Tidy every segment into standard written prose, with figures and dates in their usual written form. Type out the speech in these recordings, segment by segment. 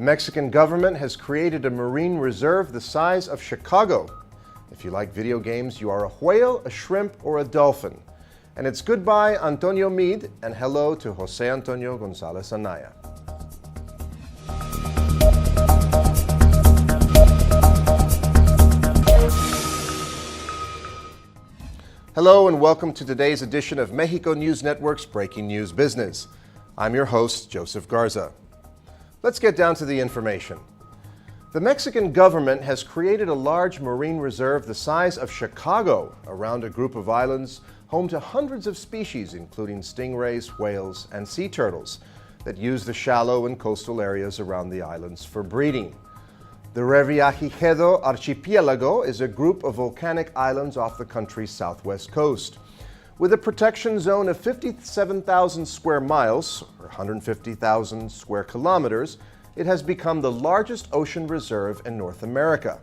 The Mexican government has created a marine reserve the size of Chicago. If you like video games, you are a whale, a shrimp, or a dolphin. And it's goodbye, Antonio Meade, and hello to Jose Antonio Gonzalez Anaya. Hello and welcome to today's edition of Mexico News Network's Breaking News Business. I'm your host, Joseph Garza. Let's get down to the information. The Mexican government has created a large marine reserve the size of Chicago around a group of islands home to hundreds of species, including stingrays, whales, and sea turtles, that use the shallow and coastal areas around the islands for breeding. The Revillagigedo archipelago is a group of volcanic islands off the country's southwest coast. With a protection zone of 57,000 square miles, or 150,000 square kilometers, it has become the largest ocean reserve in North America.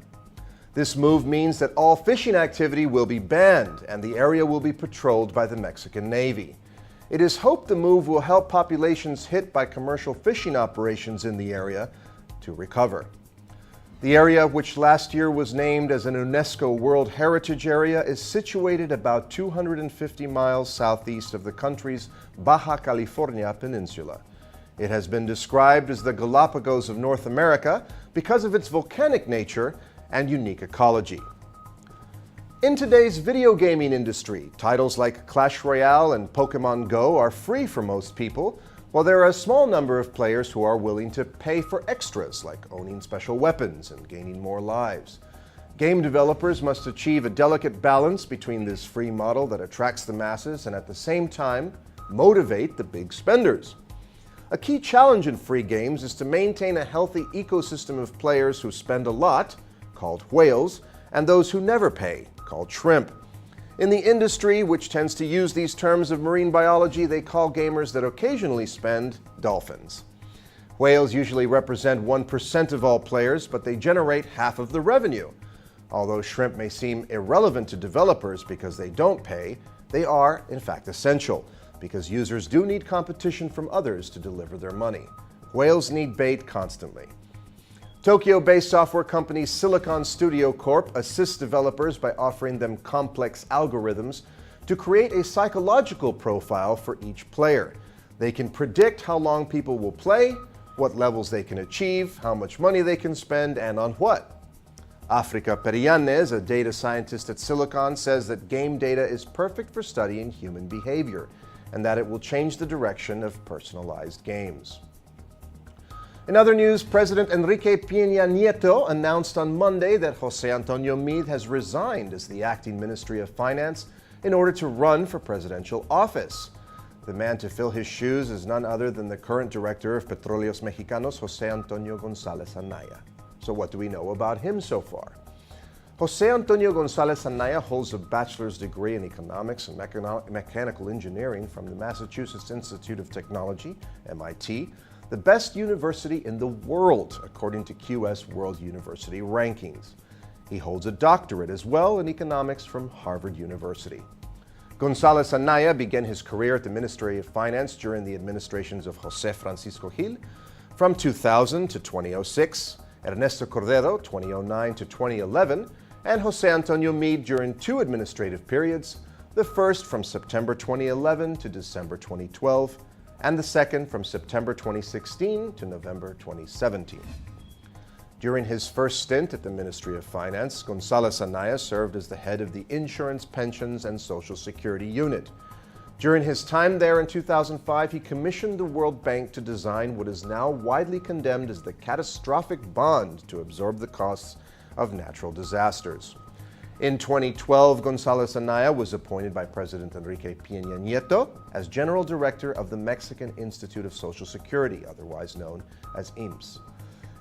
This move means that all fishing activity will be banned and the area will be patrolled by the Mexican Navy. It is hoped the move will help populations hit by commercial fishing operations in the area to recover. The area, which last year was named as an UNESCO World Heritage Area, is situated about 250 miles southeast of the country's Baja California Peninsula. It has been described as the Galapagos of North America because of its volcanic nature and unique ecology. In today's video gaming industry, titles like Clash Royale and Pokemon Go are free for most people, while there are a small number of players who are willing to pay for extras like owning special weapons and gaining more lives. Game developers must achieve a delicate balance between this free model that attracts the masses and at the same time motivate the big spenders. A key challenge in free games is to maintain a healthy ecosystem of players who spend a lot, called whales, and those who never pay, called shrimp. In the industry, which tends to use these terms of marine biology, they call gamers that occasionally spend dolphins. Whales usually represent 1% of all players, but they generate half of the revenue. Although shrimp may seem irrelevant to developers because they don't pay, they are, in fact, essential, because users do need competition from others to deliver their money. Whales need bait constantly. Tokyo-based software company Silicon Studio Corp assists developers by offering them complex algorithms to create a psychological profile for each player. They can predict how long people will play, what levels they can achieve, how much money they can spend, and on what. Africa Perianes, a data scientist at Silicon, says that game data is perfect for studying human behavior, and that it will change the direction of personalized games. In other news, President Enrique Peña Nieto announced on Monday that Jose Antonio Meade has resigned as the acting Ministry of Finance in order to run for presidential office. The man to fill his shoes is none other than the current director of Petróleos Mexicanos, Jose Antonio Gonzalez Anaya. So what do we know about him so far? Jose Antonio Gonzalez Anaya holds a bachelor's degree in economics and mechanical engineering from the Massachusetts Institute of Technology, MIT, the best university in the world, according to QS World University Rankings. He holds a doctorate as well in economics from Harvard University. Gonzalez Anaya began his career at the Ministry of Finance during the administrations of José Francisco Gil from 2000 to 2006, Ernesto Cordero 2009 to 2011, and José Antonio Meade during two administrative periods, the first from September 2011 to December 2012, and the second from September 2016 to November 2017. During his first stint at the Ministry of Finance, Gonzalez Anaya served as the head of the Insurance, Pensions, and Social Security Unit. During his time there in 2005, he commissioned the World Bank to design what is now widely condemned as the catastrophic bond to absorb the costs of natural disasters. In 2012, Gonzalez Anaya was appointed by President Enrique Peña Nieto as General Director of the Mexican Institute of Social Security, otherwise known as IMSS.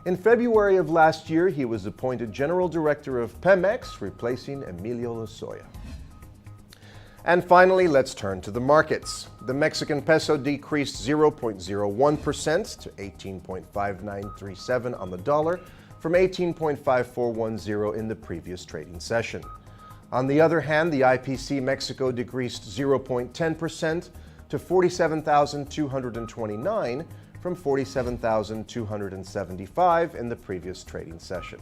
In February of last year, he was appointed General Director of Pemex, replacing Emilio Lozoya. And finally, let's turn to the markets. The Mexican peso decreased 0.01% to 18.5937 on the dollar, from 18.5410 in the previous trading session. On the other hand, the IPC Mexico decreased 0.10% to 47,229, from 47,275 in the previous trading session.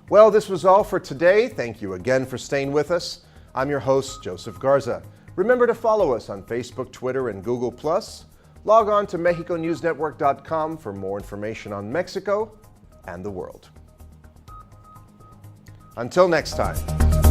Well, this was all for today. Thank you again for staying with us. I'm your host, Joseph Garza. Remember to follow us on Facebook, Twitter, and Google+. Log on to MexicoNewsNetwork.com for more information on Mexico and the world. Until next time.